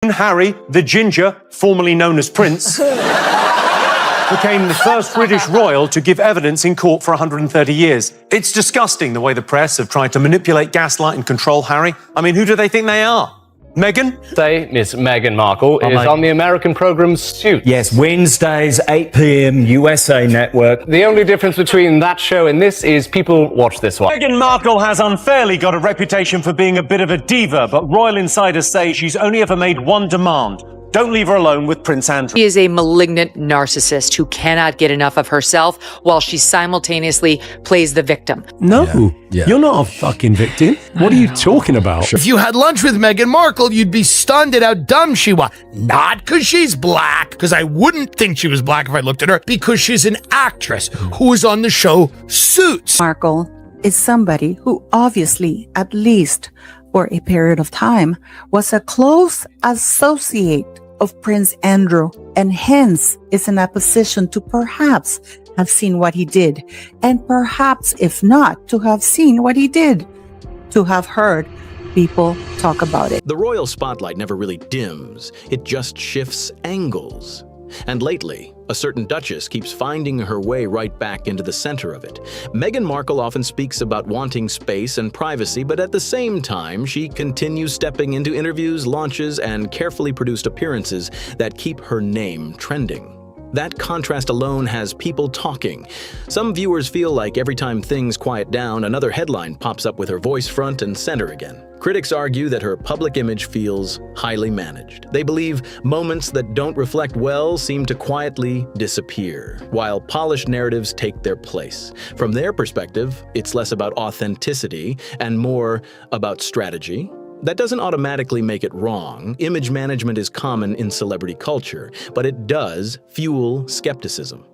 Harry, the ginger, formerly known as Prince, became the first British royal to give evidence in court for 130 years. It's disgusting the way the press have tried to manipulate, gaslight and control Harry. I mean, who do they think they are? Meghan? Say, Miss Meghan Markle is on the American program Suits. Yes, Wednesdays, 8 p.m, USA Network. The only difference between that show and this is people watch this one. Meghan Markle has unfairly got a reputation for being a bit of a diva, but royal insiders say she's only ever made one demand. Don't leave her alone with Prince Andrew. She is a malignant narcissist who cannot get enough of herself while she simultaneously plays the victim. No, you're not a fucking victim. What are you talking about? If you had lunch with Meghan Markle, you'd be stunned at how dumb she was. Not because she's black, because I wouldn't think she was black if I looked at her, because she's an actress who was on the show Suits. Markle is somebody who obviously, at least for a period of time, was a close associate of Prince Andrew, and hence is in a position to perhaps have seen what he did, and perhaps, if not, to have seen what he did, to have heard people talk about it. The royal spotlight never really dims, it just shifts angles. And lately, a certain duchess keeps finding her way right back into the center of it. Meghan Markle often speaks about wanting space and privacy, but at the same time, she continues stepping into interviews, launches, and carefully produced appearances that keep her name trending. That contrast alone has people talking. Some viewers feel like every time things quiet down, another headline pops up with her voice front and center again. Critics argue that her public image feels highly managed. They believe moments that don't reflect well seem to quietly disappear, while polished narratives take their place. From their perspective, it's less about authenticity and more about strategy. That doesn't automatically make it wrong. Image management is common in celebrity culture, but it does fuel skepticism.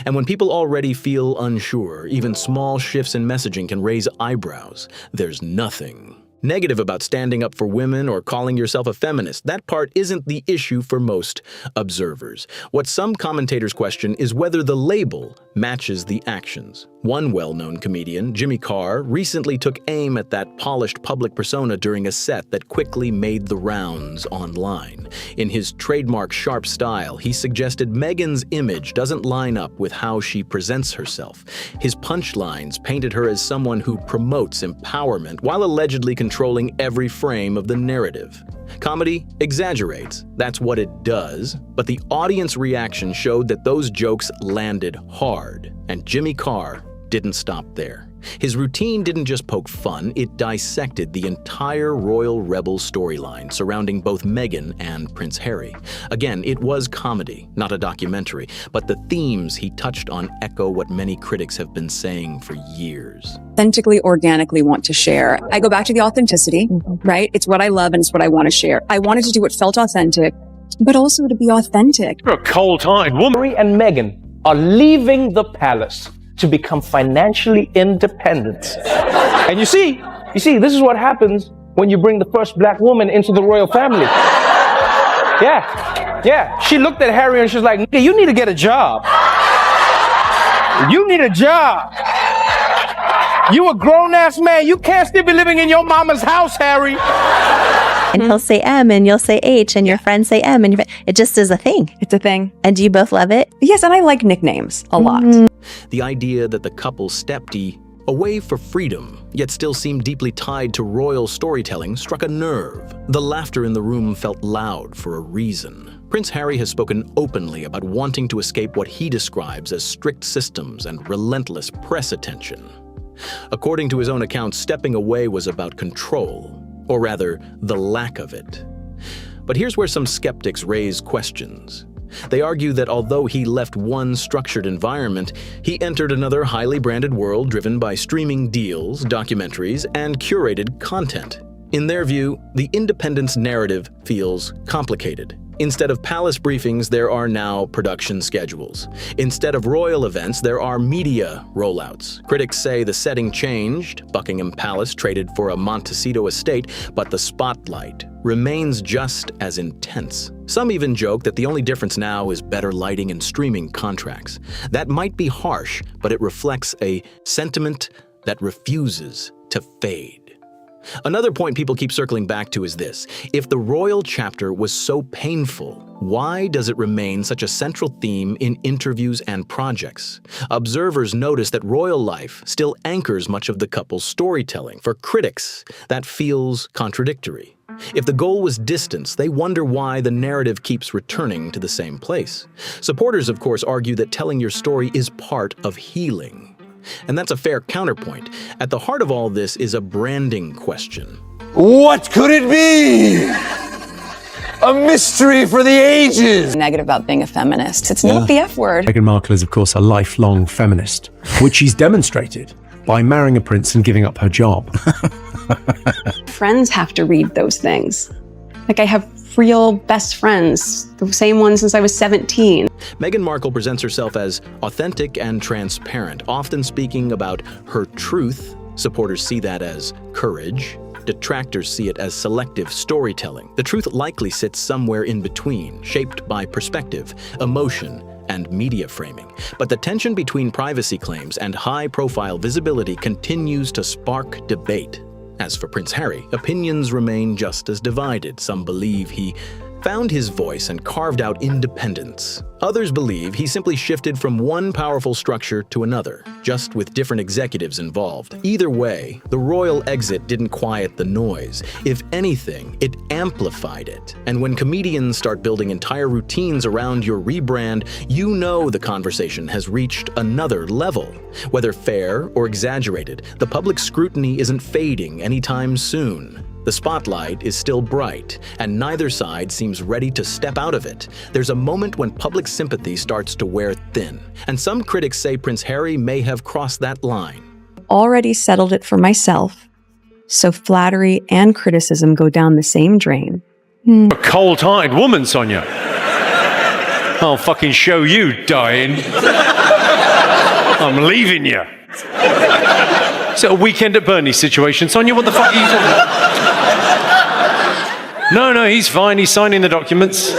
And when people already feel unsure, even small shifts in messaging can raise eyebrows. There's nothing negative about standing up for women or calling yourself a feminist. That part isn't the issue for most observers. What some commentators question is whether the label matches the actions. One well-known comedian, Jimmy Carr, recently took aim at that polished public persona during a set that quickly made the rounds online. In his trademark sharp style, he suggested Meghan's image doesn't line up with how she presents herself. His punchlines painted her as someone who promotes empowerment while allegedly controlling every frame of the narrative. Comedy exaggerates, that's what it does, but the audience reaction showed that those jokes landed hard, and Jimmy Carr didn't stop there. His routine didn't just poke fun, it dissected the entire royal rebel storyline surrounding both Meghan and Prince Harry. Again, it was comedy, not a documentary, but the themes he touched on echo what many critics have been saying for years. Authentically, organically want to share. I go back to the authenticity, right? It's what I love and it's what I want to share. I wanted to do what felt authentic, but also to be authentic. You're a cold-eyed woman. Harry and Meghan are leaving the palace to become financially independent. And you see, this is what happens when you bring the first black woman into the royal family. Yeah. She looked at Harry and she's like, "Nigga, you need to get a job. You need a job. You a grown-ass man. You can't still be living in your mama's house, Harry." And he'll say M and you'll say H and your friends say M and it just is a thing. It's a thing. And do you both love it? Yes, and I like nicknames a lot. The idea that the couple stepped away for freedom, yet still seemed deeply tied to royal storytelling, struck a nerve. The laughter in the room felt loud for a reason. Prince Harry has spoken openly about wanting to escape what he describes as strict systems and relentless press attention. According to his own account, stepping away was about control, or rather, the lack of it. But here's where some skeptics raise questions. They argue that although he left one structured environment, he entered another highly branded world driven by streaming deals, documentaries, and curated content. In their view, the independence narrative feels complicated. Instead of palace briefings, there are now production schedules. Instead of royal events, there are media rollouts. Critics say the setting changed, Buckingham Palace traded for a Montecito estate, but the spotlight remains just as intense. Some even joke that the only difference now is better lighting and streaming contracts. That might be harsh, but it reflects a sentiment that refuses to fade. Another point people keep circling back to is this. If the royal chapter was so painful, why does it remain such a central theme in interviews and projects? Observers notice that royal life still anchors much of the couple's storytelling. For critics, that feels contradictory. If the goal was distance, they wonder why the narrative keeps returning to the same place. Supporters, of course, argue that telling your story is part of healing. And that's a fair counterpoint. At the heart of all this is a branding question. What could it be? A mystery for the ages. Negative about being a feminist. It's not the F word. Meghan Markle is, of course, a lifelong feminist, which she's demonstrated by marrying a prince and giving up her job. Friends have to read those things. Like, I have real best friends, the same ones since I was 17. Meghan Markle presents herself as authentic and transparent, often speaking about her truth. Supporters see that as courage. Detractors see it as selective storytelling. The truth likely sits somewhere in between, shaped by perspective, emotion, and media framing. But the tension between privacy claims and high-profile visibility continues to spark debate. As for Prince Harry, opinions remain just as divided. Some believe he found his voice and carved out independence. Others believe he simply shifted from one powerful structure to another, just with different executives involved. Either way, the royal exit didn't quiet the noise. If anything, it amplified it. And when comedians start building entire routines around your rebrand, you know the conversation has reached another level. Whether fair or exaggerated, the public scrutiny isn't fading anytime soon. The spotlight is still bright, and neither side seems ready to step out of it. There's a moment when public sympathy starts to wear thin, and some critics say Prince Harry may have crossed that line. Already settled it for myself, so flattery and criticism go down the same drain. A cold-hearted woman, Sonia. I'll fucking show you, dying. I'm leaving you. Is it a weekend at Bernie's situation? Sonia, what the fuck are you talking about? No, he's fine. He's signing the documents.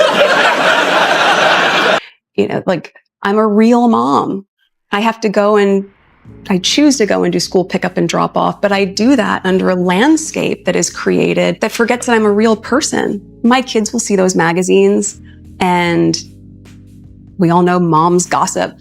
You know, like, I'm a real mom. I choose to go and do school pickup and drop off, but I do that under a landscape that is created that forgets that I'm a real person. My kids will see those magazines, and we all know moms gossip.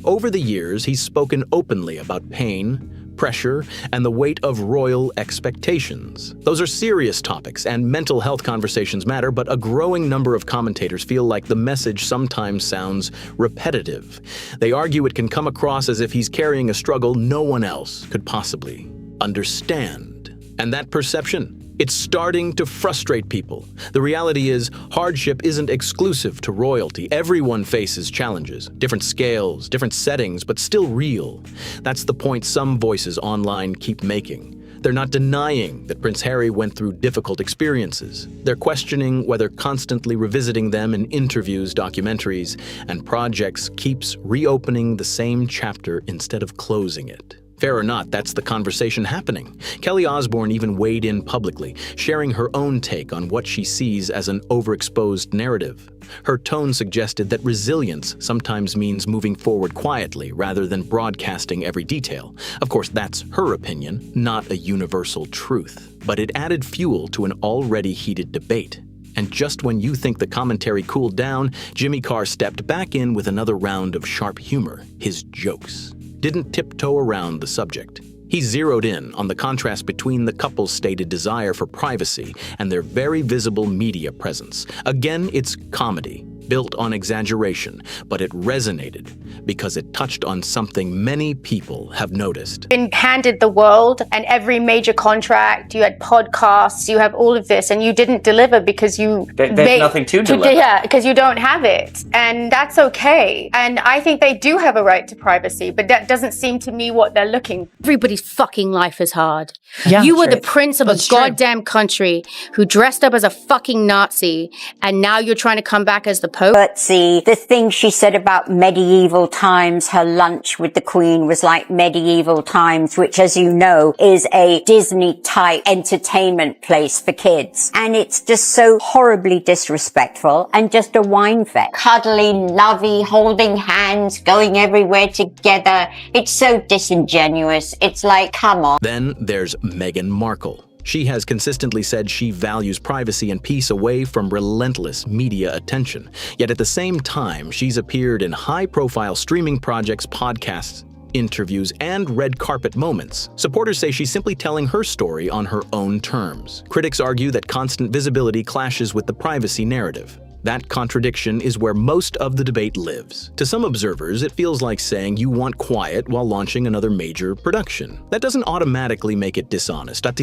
Over the years, he's spoken openly about pain, pressure, and the weight of royal expectations. Those are serious topics, and mental health conversations matter, but a growing number of commentators feel like the message sometimes sounds repetitive. They argue it can come across as if he's carrying a struggle no one else could possibly understand. And that perception, it's starting to frustrate people. The reality is, hardship isn't exclusive to royalty. Everyone faces challenges, different scales, different settings, but still real. That's the point some voices online keep making. They're not denying that Prince Harry went through difficult experiences. They're questioning whether constantly revisiting them in interviews, documentaries, and projects keeps reopening the same chapter instead of closing it. Fair or not, that's the conversation happening. Kelly Osbourne even weighed in publicly, sharing her own take on what she sees as an overexposed narrative. Her tone suggested that resilience sometimes means moving forward quietly rather than broadcasting every detail. Of course, that's her opinion, not a universal truth. But it added fuel to an already heated debate. And just when you think the commentary cooled down, Jimmy Carr stepped back in with another round of sharp humor, his jokes. Didn't tiptoe around the subject. He zeroed in on the contrast between the couple's stated desire for privacy and their very visible media presence. Again, it's comedy, built on exaggeration, but it resonated because it touched on something many people have noticed. Been handed the world and every major contract, you had podcasts, you have all of this, and you didn't deliver because there's nothing to deliver. Yeah, because you don't have it. And that's okay. And I think they do have a right to privacy, but that doesn't seem to me what they're looking. Everybody's fucking life is hard. Yeah, you were the prince of a goddamn country who dressed up as a fucking Nazi, and now you're trying to come back as the Pope. But see, the thing she said about medieval times, her lunch with the Queen was like medieval times, which, as you know, is a Disney-type entertainment place for kids. And it's just so horribly disrespectful and just a wine fest. Cuddly, lovey, holding hands, going everywhere together. It's so disingenuous. It's like, come on. Then there's Meghan Markle. She has consistently said she values privacy and peace away from relentless media attention. Yet at the same time, she's appeared in high-profile streaming projects, podcasts, interviews, and red carpet moments. Supporters say she's simply telling her story on her own terms. Critics argue that constant visibility clashes with the privacy narrative. That contradiction is where most of the debate lives. To some observers, it feels like saying you want quiet while launching another major production. That doesn't automatically make it dishonest, but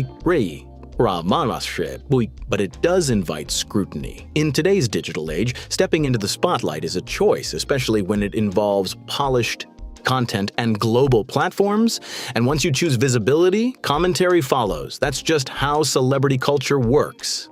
it does invite scrutiny. In today's digital age, stepping into the spotlight is a choice, especially when it involves polished content and global platforms. And once you choose visibility, commentary follows. That's just how celebrity culture works.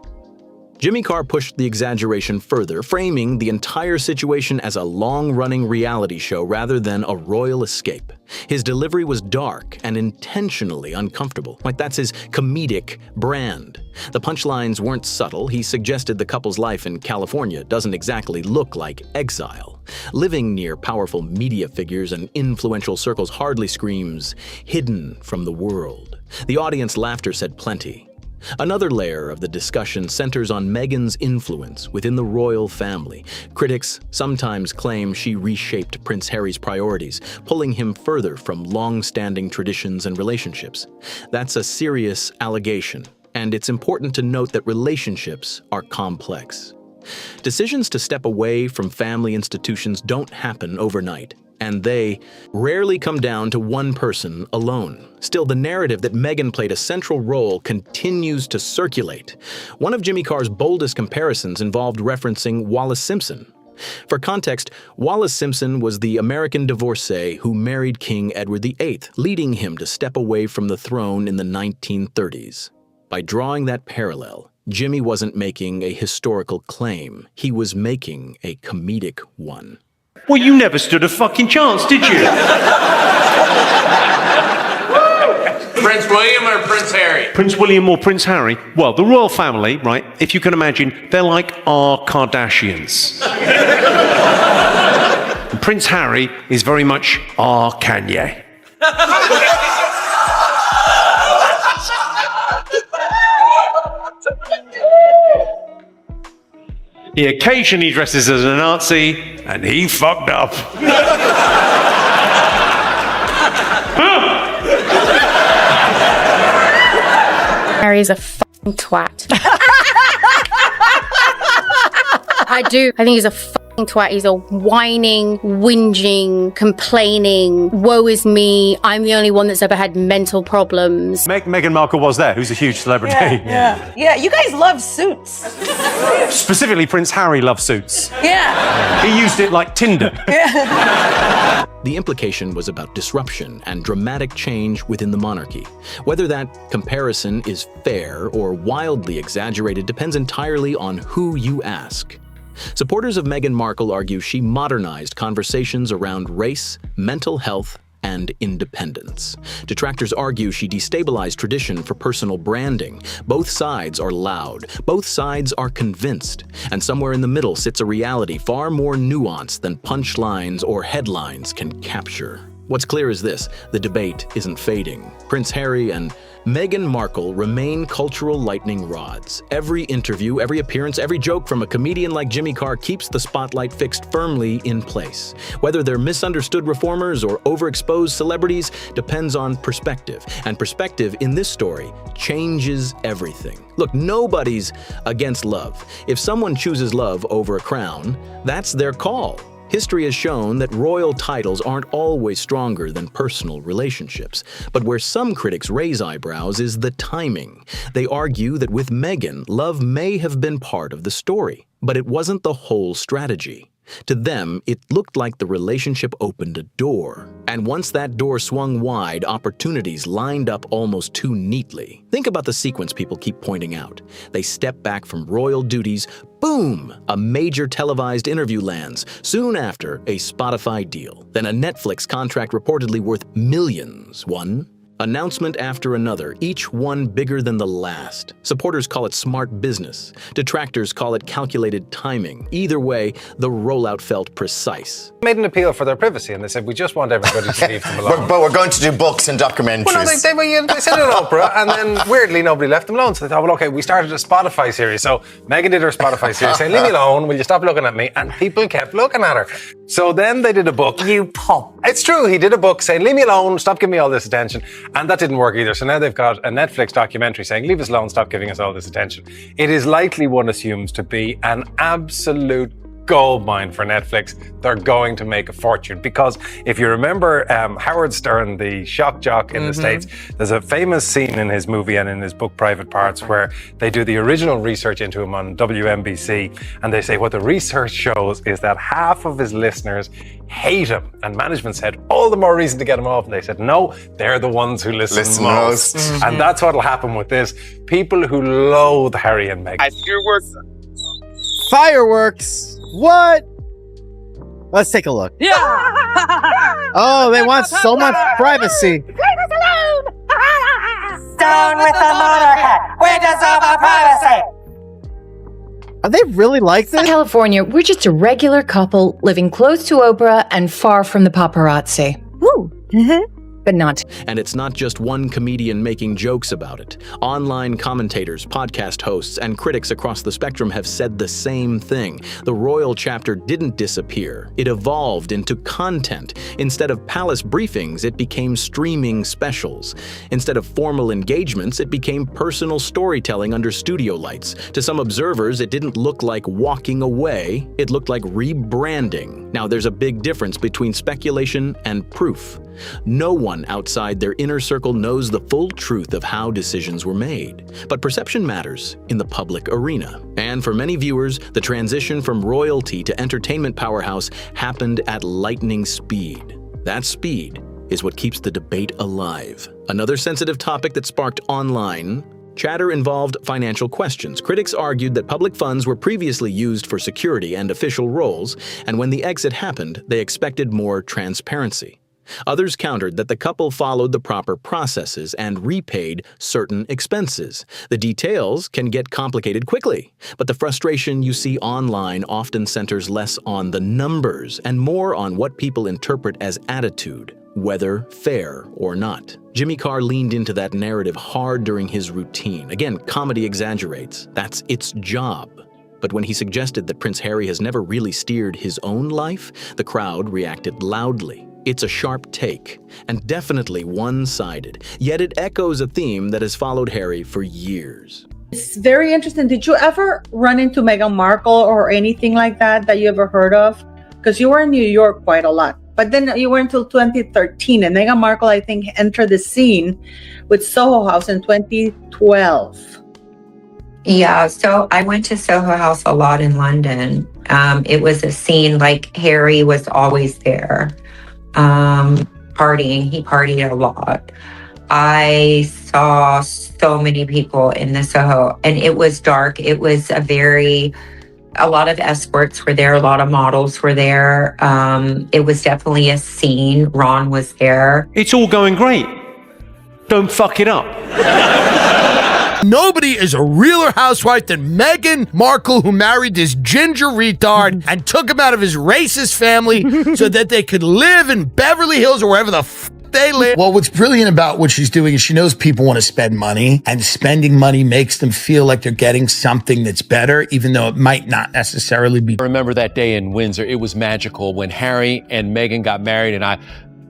Jimmy Carr pushed the exaggeration further, framing the entire situation as a long-running reality show rather than a royal escape. His delivery was dark and intentionally uncomfortable. Like, that's his comedic brand. The punchlines weren't subtle. He suggested the couple's life in California doesn't exactly look like exile. Living near powerful media figures and influential circles hardly screams hidden from the world. The audience laughter said plenty. Another layer of the discussion centers on Meghan's influence within the royal family. Critics sometimes claim she reshaped Prince Harry's priorities, pulling him further from long-standing traditions and relationships. That's a serious allegation, and it's important to note that relationships are complex. Decisions to step away from family institutions don't happen overnight, and they rarely come down to one person alone. Still, the narrative that Meghan played a central role continues to circulate. One of Jimmy Carr's boldest comparisons involved referencing Wallis Simpson. For context, Wallis Simpson was the American divorcee who married King Edward VIII, leading him to step away from the throne in the 1930s. By drawing that parallel, Jimmy wasn't making a historical claim. He was making a comedic one. Well, you never stood a fucking chance, did you? Prince William or Prince Harry? Prince William or Prince Harry? Well, the royal family, right, if you can imagine, they're like our Kardashians. And Prince Harry is very much our Kanye. He occasionally dresses as a Nazi, and he fucked up. Harry's a fucking twat. I do. I think he's a fucking twat. He's a whining, whinging, complaining, woe is me, I'm the only one that's ever had mental problems. Meghan Markle was there, who's a huge celebrity. Yeah, you guys love suits. Specifically, Prince Harry loves suits. Yeah. He used it like Tinder. The implication was about disruption and dramatic change within the monarchy. Whether that comparison is fair or wildly exaggerated depends entirely on who you ask. Supporters of Meghan Markle argue she modernized conversations around race, mental health, and independence. Detractors argue she destabilized tradition for personal branding. Both sides are loud. Both sides are convinced. And somewhere in the middle sits a reality far more nuanced than punchlines or headlines can capture. What's clear is this: the debate isn't fading. Prince Harry and Meghan Markle remain cultural lightning rods. Every interview, every appearance, every joke from a comedian like Jimmy Carr keeps the spotlight fixed firmly in place. Whether they're misunderstood reformers or overexposed celebrities depends on perspective. And perspective in this story changes everything. Look, nobody's against love. If someone chooses love over a crown, that's their call. History has shown that royal titles aren't always stronger than personal relationships. But where some critics raise eyebrows is the timing. They argue that with Meghan, love may have been part of the story, but it wasn't the whole strategy. To them, it looked like the relationship opened a door. And once that door swung wide, opportunities lined up almost too neatly. Think about the sequence people keep pointing out. They step back from royal duties, boom! A major televised interview lands. Soon after, a Spotify deal. Then a Netflix contract reportedly worth millions. One, Announcement after another, each one bigger than the last. Supporters call it smart business. Detractors call it calculated timing. Either way, the rollout felt precise. Made an appeal for their privacy, and they said, we just want everybody to leave them alone. But we're going to do books and documentaries. Well, no, they said it on Oprah, and then weirdly nobody left them alone. So they thought, well, okay, we started a Spotify series. So Meghan did her Spotify series saying, leave me alone, will you stop looking at me? And people kept looking at her. So then they did a book. You pop. It's true, he did a book saying, leave me alone, stop giving me all this attention. And that didn't work either. So now they've got a Netflix documentary saying, leave us alone, stop giving us all this attention. It is likely, one assumes, to be an absolute goldmine for Netflix. They're going to make a fortune, because if you remember Howard Stern, the shock jock in the States, there's a famous scene in his movie and in his book Private Parts where they do the original research into him on WNBC, and they say what the research shows is that half of his listeners hate him, and management said all the more reason to get him off, and they said no, they're the ones who listen most. And that's what'll happen with this. People who loathe Harry and Meghan. Fireworks. What? Let's take a look. Yeah. Oh, they want so much privacy. Leave us alone. Down with the motorhead. We deserve our privacy. Are they really like this? California, we're just a regular couple living close to Oprah and far from the paparazzi. Woo. But not. And it's not just one comedian making jokes about it. Online commentators, podcast hosts, and critics across the spectrum have said the same thing. The royal chapter didn't disappear. It evolved into content. Instead of palace briefings, it became streaming specials. Instead of formal engagements, it became personal storytelling under studio lights. To some observers, it didn't look like walking away. It looked like rebranding. Now, there's a big difference between speculation and proof. No one outside their inner circle knows the full truth of how decisions were made. But perception matters in the public arena. And for many viewers, the transition from royalty to entertainment powerhouse happened at lightning speed. That speed is what keeps the debate alive. Another sensitive topic that sparked online chatter involved financial questions. Critics argued that public funds were previously used for security and official roles, and when the exit happened, they expected more transparency. Others countered that the couple followed the proper processes and repaid certain expenses. The details can get complicated quickly, but the frustration you see online often centers less on the numbers and more on what people interpret as attitude, whether fair or not. Jimmy Carr leaned into that narrative hard during his routine. Again, comedy exaggerates. That's its job. But when he suggested that Prince Harry has never really steered his own life, the crowd reacted loudly. It's a sharp take, and definitely one-sided, yet it echoes a theme that has followed Harry for years. It's very interesting. Did you ever run into Meghan Markle or anything like that you ever heard of? Because you were in New York quite a lot. But then you were until 2013, and Meghan Markle, I think, entered the scene with Soho House in 2012. Yeah, so I went to Soho House a lot in London. It was a scene like Harry was always there. Partying. He partied a lot. I saw so many people in the Soho, and it was dark. It was a lot of escorts were there, a lot of models were there. It was definitely a scene. Ron was there. It's all going great. Don't fuck it up. Nobody is a realer housewife than Meghan Markle, who married this ginger retard and took him out of his racist family so that they could live in Beverly Hills or wherever the they live. Well, what's brilliant about what she's doing is she knows people want to spend money, and spending money makes them feel like they're getting something that's better, even though it might not necessarily be. I remember that day in Windsor. It was magical when Harry and Meghan got married, and I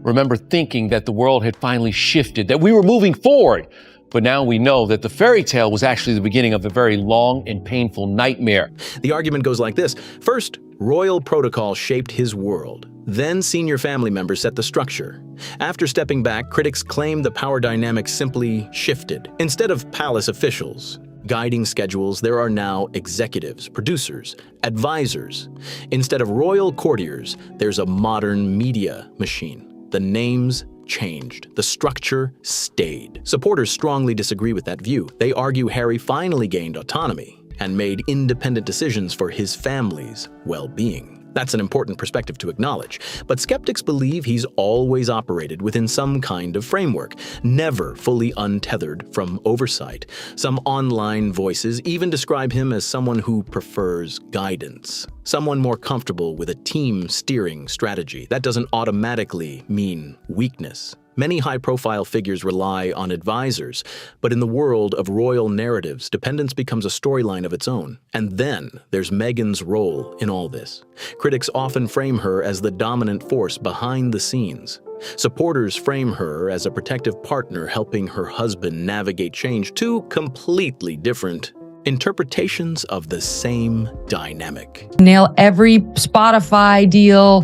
remember thinking that the world had finally shifted, that we were moving forward. But now we know that the fairy tale was actually the beginning of a very long and painful nightmare. The argument goes like this. First, royal protocol shaped his world. Then senior family members set the structure. After stepping back, critics claim the power dynamics simply shifted. Instead of palace officials guiding schedules, there are now executives, producers, advisors. Instead of royal courtiers, there's a modern media machine. The names changed. The structure stayed. Supporters strongly disagree with that view. They argue Harry finally gained autonomy and made independent decisions for his family's well-being. That's an important perspective to acknowledge, but skeptics believe he's always operated within some kind of framework, never fully untethered from oversight. Some online voices even describe him as someone who prefers guidance, someone more comfortable with a team steering strategy. That doesn't automatically mean weakness. Many high-profile figures rely on advisors, but in the world of royal narratives, dependence becomes a storyline of its own. And then there's Meghan's role in all this. Critics often frame her as the dominant force behind the scenes. Supporters frame her as a protective partner helping her husband navigate change, two completely different interpretations of the same dynamic. Nail every Spotify deal,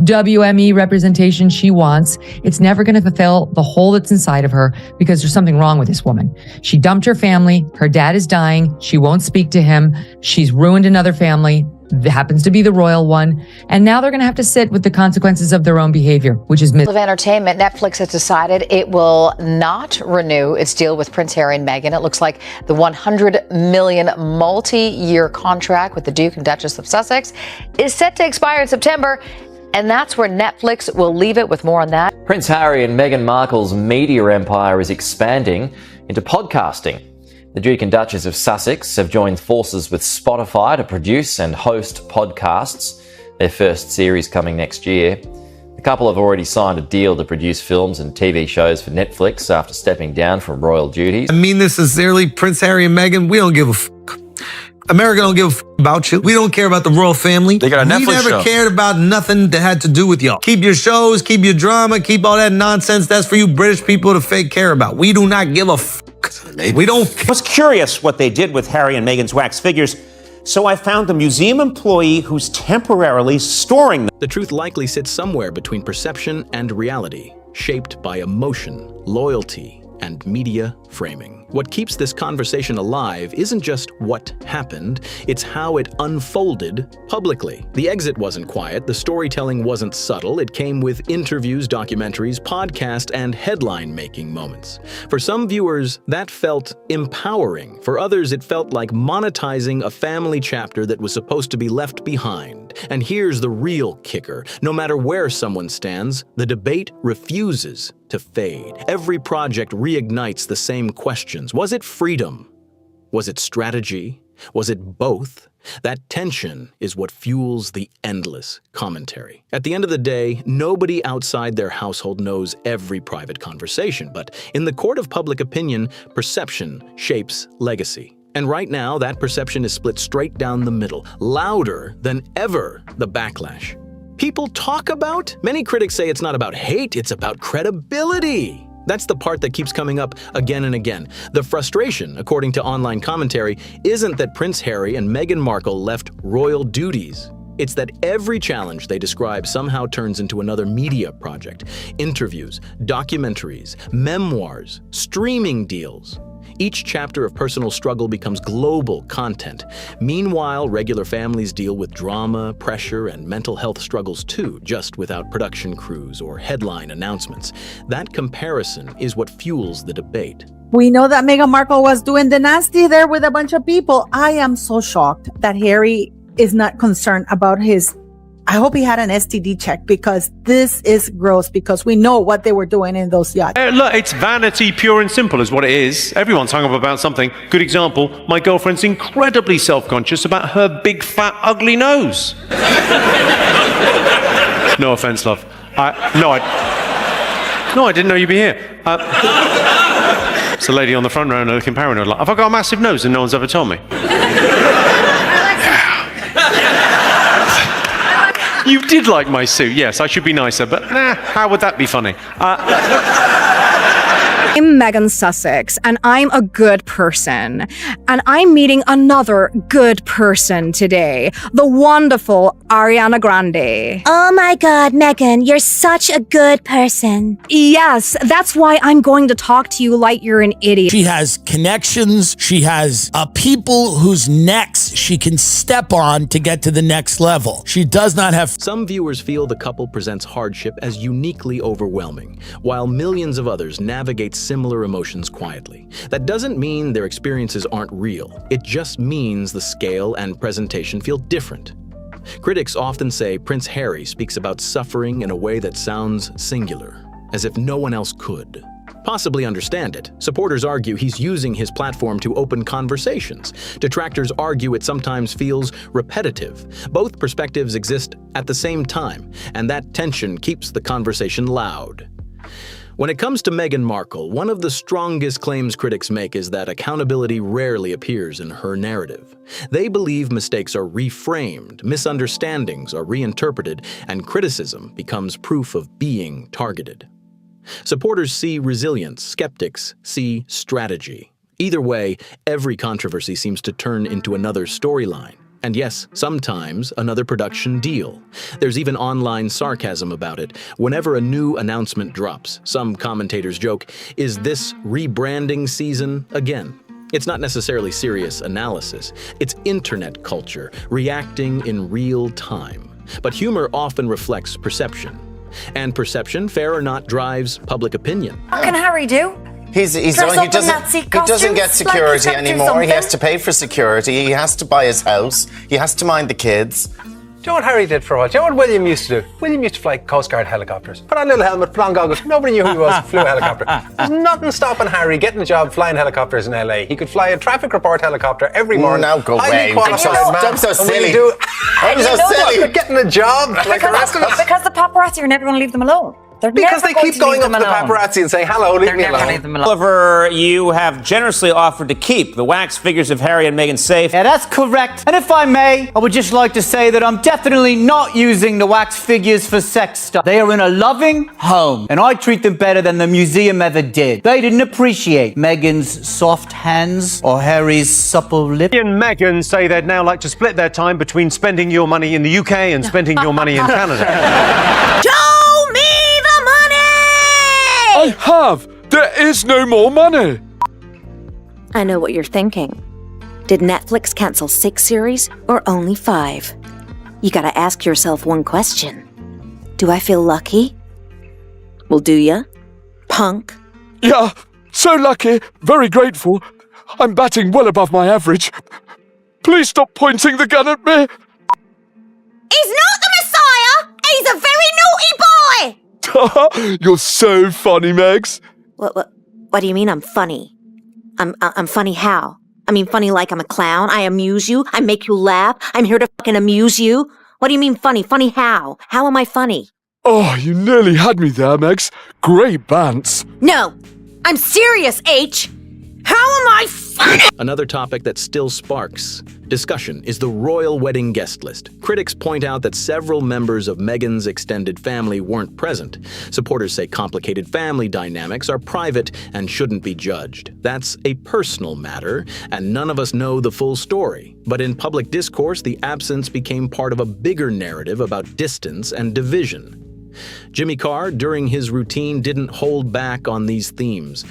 WME representation she wants. It's never going to fulfill the hole that's inside of her because there's something wrong with this woman. She dumped her family. Her dad is dying. She won't speak to him. She's ruined another family. It happens to be the royal one. And now they're going to have to sit with the consequences of their own behavior, which is of entertainment. Netflix has decided it will not renew its deal with Prince Harry and Meghan. It looks like the $100 million multi-year contract with the Duke and Duchess of Sussex is set to expire in September. And that's where Netflix will leave it. With more on that. Prince Harry and Meghan Markle's media empire is expanding into podcasting. The Duke and Duchess of Sussex have joined forces with Spotify to produce and host podcasts, their first series coming next year. The couple have already signed a deal to produce films and TV shows for Netflix after stepping down from royal duties. I mean this sincerely, Prince Harry and Meghan, we don't give a fuck. America don't give a fuck about you. We don't care about the royal family. They got a Netflix show. We never cared about nothing that had to do with y'all. Keep your shows, keep your drama, keep all that nonsense. That's for you British people to fake care about. We do not give a fuck. We don't. I was curious what they did with Harry and Meghan's wax figures, so I found a museum employee who's temporarily storing them. The truth likely sits somewhere between perception and reality, shaped by emotion, loyalty, and media framing. What keeps this conversation alive isn't just what happened, it's how it unfolded publicly. The exit wasn't quiet, the storytelling wasn't subtle, it came with interviews, documentaries, podcast, and headline-making moments. For some viewers, that felt empowering. For others, it felt like monetizing a family chapter that was supposed to be left behind. And here's the real kicker. No matter where someone stands, the debate refuses to fade. Every project reignites the same questions. Was it freedom? Was it strategy? Was it both? That tension is what fuels the endless commentary. At the end of the day, nobody outside their household knows every private conversation, but in the court of public opinion, perception shapes legacy. And right now, that perception is split straight down the middle, louder than ever the backlash. People talk about? Many critics say it's not about hate, it's about credibility. That's the part that keeps coming up again and again. The frustration, according to online commentary, isn't that Prince Harry and Meghan Markle left royal duties. It's that every challenge they describe somehow turns into another media project. Interviews, documentaries, memoirs, streaming deals. Each chapter of personal struggle becomes global content. Meanwhile, regular families deal with drama, pressure, and mental health struggles too, just without production crews or headline announcements. That comparison is what fuels the debate. We know that Meghan Markle was doing the nasty there with a bunch of people. I am so shocked that Harry is not concerned about his. I hope he had an STD check because this is gross because we know what they were doing in those yachts. Look, it's vanity pure and simple is what it is. Everyone's hung up about something. Good example, my girlfriend's incredibly self-conscious about her big, fat, ugly nose. No offense, love. No, I didn't know you'd be here. It's a lady on the front row looking paranoid. Like, have I got a massive nose and no one's ever told me? You did like my suit, yes, I should be nicer, but how would that be funny? I'm Meghan Sussex, and I'm a good person. And I'm meeting another good person today, the wonderful Ariana Grande. Oh my God, Meghan, you're such a good person. Yes, that's why I'm going to talk to you like you're an idiot. She has connections. She has people whose necks she can step on to get to the next level. She does not have... Some viewers feel the couple presents hardship as uniquely overwhelming, while millions of others navigate similar emotions quietly. That doesn't mean their experiences aren't real. It just means the scale and presentation feel different. Critics often say Prince Harry speaks about suffering in a way that sounds singular, as if no one else could. Possibly understand it. Supporters argue he's using his platform to open conversations. Detractors argue it sometimes feels repetitive. Both perspectives exist at the same time, and that tension keeps the conversation loud. When it comes to Meghan Markle, one of the strongest claims critics make is that accountability rarely appears in her narrative. They believe mistakes are reframed, misunderstandings are reinterpreted, and criticism becomes proof of being targeted. Supporters see resilience, skeptics see strategy. Either way, every controversy seems to turn into another storyline. And yes, sometimes another production deal. There's even online sarcasm about it. Whenever a new announcement drops, some commentators joke, "Is this rebranding season again?" It's not necessarily serious analysis. It's internet culture, reacting in real time. But humor often reflects perception. And perception, fair or not, drives public opinion. What can Harry do? He doesn't get security anymore. He has to pay for security. He has to buy his house. He has to mind the kids. Do you know what Harry did for a while? Do you know what William used to do? William used to fly Coast Guard helicopters. Put on a little helmet, put on goggles. Nobody knew who he was, flew a helicopter. There's nothing stopping Harry getting a job flying helicopters in LA. He could fly a traffic report helicopter every morning. Now go away. Don't so silly. I'm so silly. You're getting a job like the rest of us. Because the paparazzi are never going to leave them alone. Because they keep going up to the paparazzi and saying, "Hello, leave me alone." Oliver, you have generously offered to keep the wax figures of Harry and Meghan safe. Yeah, that's correct. And if I may, I would just like to say that I'm definitely not using the wax figures for sex stuff. They are in a loving home, and I treat them better than the museum ever did. They didn't appreciate Meghan's soft hands or Harry's supple lips. Harry and Meghan say they'd now like to split their time between spending your money in the UK and spending your money in Canada. I have! There is no more money! I know what you're thinking. Did Netflix cancel 6 series or only 5? You gotta ask yourself one question. Do I feel lucky? Well, do ya? Punk? Yeah, so lucky, very grateful. I'm batting well above my average. Please stop pointing the gun at me. He's not the Messiah! He's a very naughty boy! You're so funny, Megs. What do you mean I'm funny? I'm funny how? I mean funny like I'm a clown? I amuse you? I make you laugh? I'm here to fucking amuse you? What do you mean funny? Funny how? How am I funny? Oh, you nearly had me there, Megs. Great bants. No! I'm serious, H! How am I funny? Another topic that still sparks discussion is the royal wedding guest list. Critics point out that several members of Meghan's extended family weren't present. Supporters say complicated family dynamics are private and shouldn't be judged. That's a personal matter, and none of us know the full story. But in public discourse, the absence became part of a bigger narrative about distance and division. Jimmy Carr, during his routine, didn't hold back on these themes.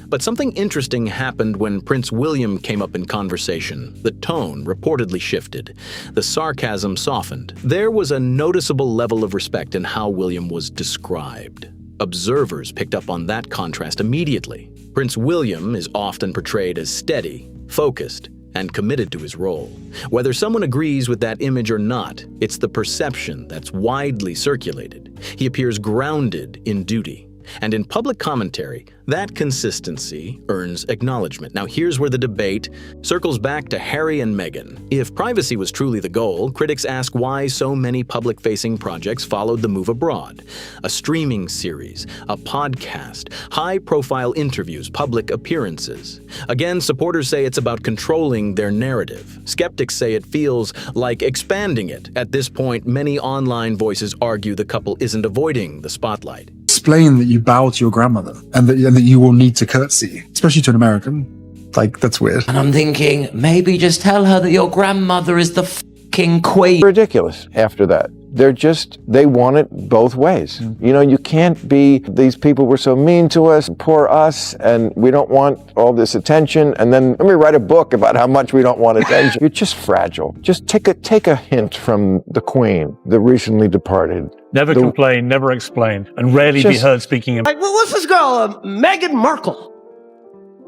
But something interesting happened when Prince William came up in conversation. The tone reportedly shifted. The sarcasm softened. There was a noticeable level of respect in how William was described. Observers picked up on that contrast immediately. Prince William is often portrayed as steady, focused, and committed to his role. Whether someone agrees with that image or not, it's the perception that's widely circulated. He appears grounded in duty. And in public commentary, that consistency earns acknowledgement. Now here's where the debate circles back to Harry and Meghan. If privacy was truly the goal, critics ask why so many public-facing projects followed the move abroad. A streaming series, a podcast, high-profile interviews, public appearances. Again, supporters say it's about controlling their narrative. Skeptics say it feels like expanding it. At this point, many online voices argue the couple isn't avoiding the spotlight. Explain that you bow to your grandmother and that you will need to curtsy, especially to an American. Like, that's weird. And I'm thinking, maybe just tell her that your grandmother is the fucking queen. Ridiculous after that. They want it both ways. You know, you can't be, these people were so mean to us, poor us, and we don't want all this attention, and then let me write a book about how much we don't want attention. You're just fragile. Just take a hint from the Queen, the recently departed. Never complain, never explain, and rarely be heard speaking of... Like, what's this girl, Meghan Markle?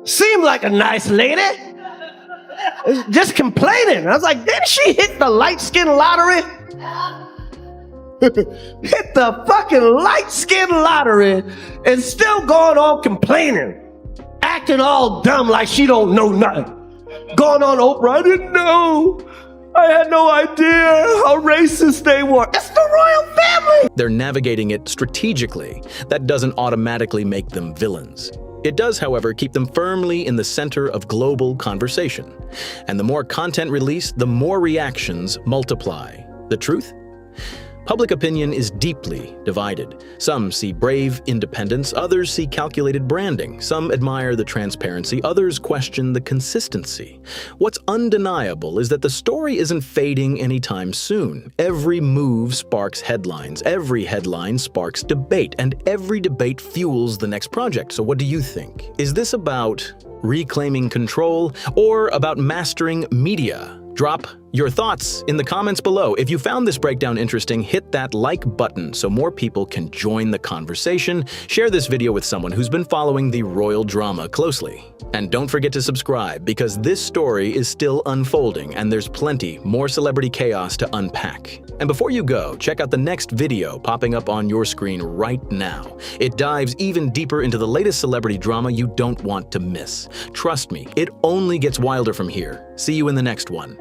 Seemed like a nice lady. Just complaining. I was like, didn't she hit the light skin lottery? hit the fucking light skin lottery and still going on complaining, acting all dumb like she don't know nothing. Going on Oprah, I didn't know. I had no idea how racist they were. It's the royal family. They're navigating it strategically. That doesn't automatically make them villains. It does, however, keep them firmly in the center of global conversation. And the more content released, the more reactions multiply. The truth? Public opinion is deeply divided. Some see brave independence, others see calculated branding. Some admire the transparency, others question the consistency. What's undeniable is that the story isn't fading anytime soon. Every move sparks headlines, every headline sparks debate, and every debate fuels the next project. So what do you think? Is this about reclaiming control or about mastering media? Drop your thoughts in the comments below. If you found this breakdown interesting, hit that like button so more people can join the conversation. Share this video with someone who's been following the royal drama closely. And don't forget to subscribe because this story is still unfolding and there's plenty more celebrity chaos to unpack. And before you go, check out the next video popping up on your screen right now. It dives even deeper into the latest celebrity drama you don't want to miss. Trust me, it only gets wilder from here. See you in the next one.